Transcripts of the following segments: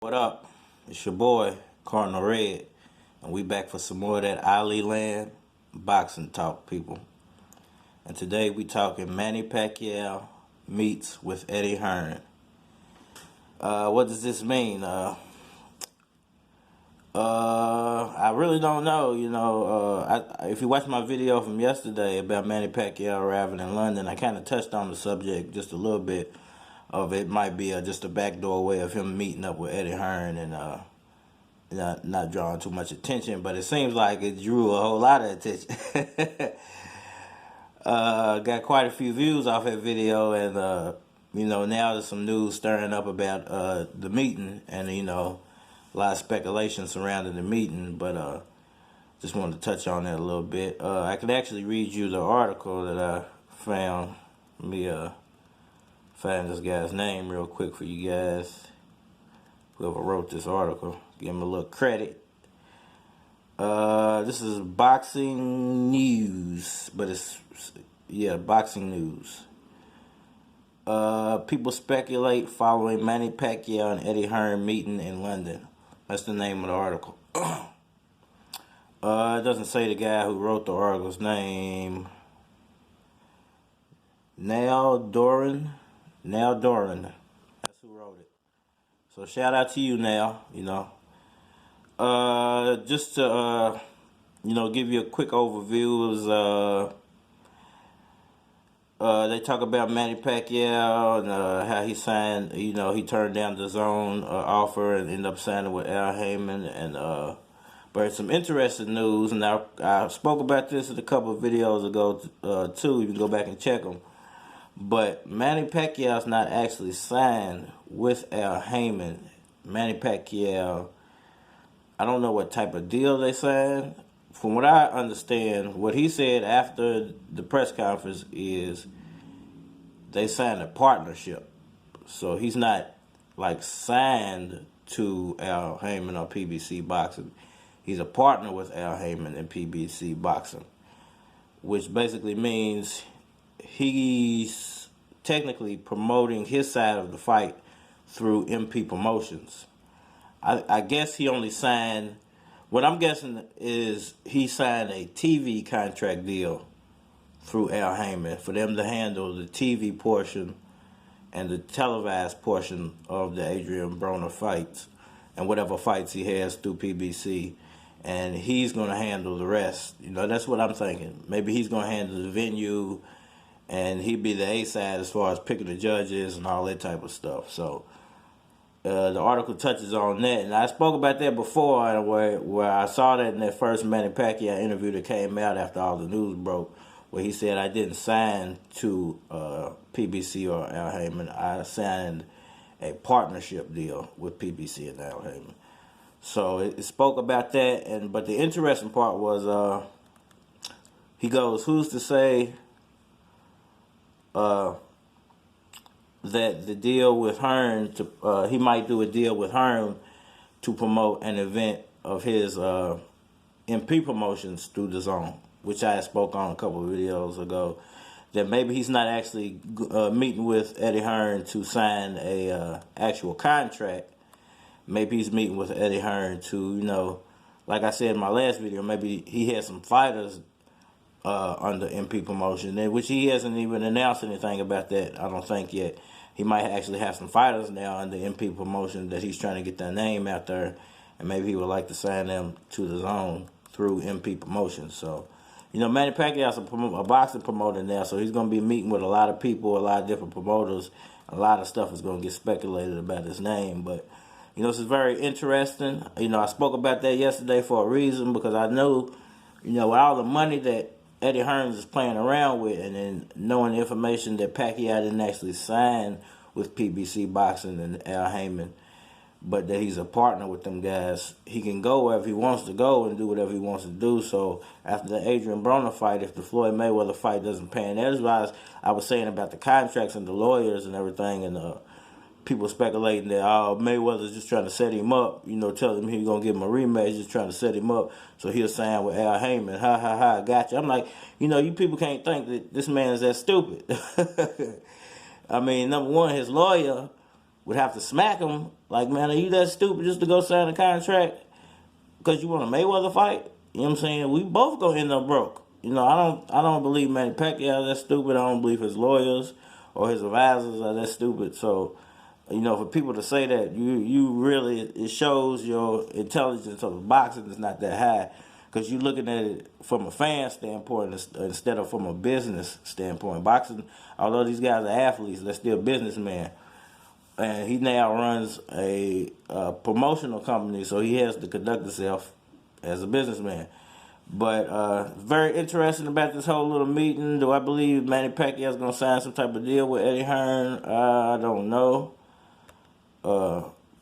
What up? It's your boy, Cardinal Red, and we back for some more of that Ali Land boxing talk, people. And today we talking Manny Pacquiao meets with Eddie Hearn. What does this mean? I really don't know. If you watch my video from yesterday about Manny Pacquiao arriving in London, I kind of touched on the subject just a little bit of it might be just a backdoor way of him meeting up with Eddie Hearn and not drawing too much attention, but it seems like it drew a whole lot of attention. Got quite a few views off that video, and now there's some news stirring up about the meeting, and a lot of speculation surrounding the meeting, but just wanted to touch on that a little bit. I could actually read you the article that I found. Let me find this guy's name real quick for you guys. Whoever wrote this article, give him a little credit. This is Boxing News, but Boxing News. People speculate following Manny Pacquiao and Eddie Hearn meeting in London. That's the name of the article. It doesn't say the guy who wrote the article's name. Now Doran. That's who wrote it. So shout out to you now, just to, give you a quick overview, they talk about Manny Pacquiao and how he signed, he turned down the dazn offer and ended up signing with Al Heyman. And but it's some interesting news, and I spoke about this in a couple of videos ago too. You can go back and check them. But Manny Pacquiao's not actually signed with Al Heyman. Manny Pacquiao, I don't know what type of deal they signed. From what I understand, what he said after the press conference is they signed a partnership. So he's not like signed to Al Heyman or PBC Boxing. He's a partner with Al Heyman and PBC Boxing, which basically means he's technically promoting his side of the fight through MP Promotions. I guess he only signed, what I'm guessing is he signed a TV contract deal through Al Heyman for them to handle the TV portion and the televised portion of the Adrian Broner fights and whatever fights he has through PBC. And he's going to handle the rest. That's what I'm thinking. Maybe he's going to handle the venue, and he'd be the A side as far as picking the judges and all that type of stuff. So the article touches on that, and I spoke about that before, where I saw that in that first Manny Pacquiao interview that came out after all the news broke, where he said, I didn't sign to PBC or Al Heyman. I signed a partnership deal with PBC and Al Heyman. So it spoke about that, but the interesting part was he goes, who's to say that the deal with Hearn, he might do a deal with Hearn to promote an event of his MP Promotions through dazn, which I spoke on a couple of videos ago, that maybe he's not actually meeting with Eddie Hearn to sign a actual contract. Maybe he's meeting with Eddie Hearn to, like I said in my last video, maybe he has some fighters under MP Promotion, which he hasn't even announced anything about that, I don't think, yet. He might actually have some fighters now under MP Promotion that he's trying to get their name out there, and maybe he would like to sign them to dazn through MP Promotion. So, Manny Pacquiao's a boxing promoter now, so he's going to be meeting with a lot of people, a lot of different promoters. A lot of stuff is going to get speculated about his name, but this is very interesting. I spoke about that yesterday for a reason, because I know, with all the money that Eddie Hearn is playing around with, and then knowing the information that Pacquiao didn't actually sign with PBC Boxing and Al Heyman, but that he's a partner with them guys, he can go wherever he wants to go and do whatever he wants to do. So after the Adrian Broner fight, if the Floyd Mayweather fight doesn't pan, that's why I was saying about the contracts and the lawyers and everything, and people speculating that Mayweather's just trying to set him up, telling him he's going to give him a rematch, just trying to set him up so he'll sign with Al Heyman. Ha, gotcha. I'm like, you people can't think that this man is that stupid. I mean, number one, his lawyer would have to smack him. Like, man, are you that stupid just to go sign a contract because you want a Mayweather fight? You know what I'm saying? We both gonna end up broke. You know, I don't believe Manny Pacquiao is that stupid. I don't believe his lawyers or his advisors are that stupid. So, you know, for people to say that, you really, it shows your intelligence of boxing is not that high, because you're looking at it from a fan standpoint instead of from a business standpoint. Boxing, although these guys are athletes, they're still businessmen. And he now runs a promotional company, so he has to conduct himself as a businessman. But very interesting about this whole little meeting. Do I believe Manny Pacquiao is going to sign some type of deal with Eddie Hearn? I don't know.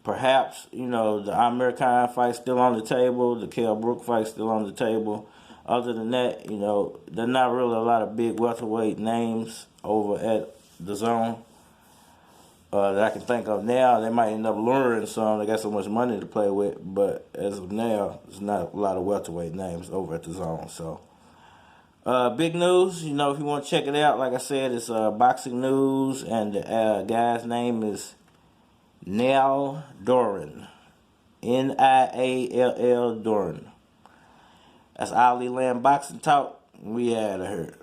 Perhaps, you know, the Amir Khan fight's still on the table. The Kell Brook fight's still on the table. Other than that, you know, there's not really a lot of big welterweight names over at dazn that I can think of now. They might end up luring some. They got so much money to play with. But as of now, there's not a lot of welterweight names over at dazn. So, big news. You know, if you want to check it out, like I said, it's boxing news. And the guy's name is Niall Doran. Niall Doran. That's Ali Land Boxing Talk. We out of here.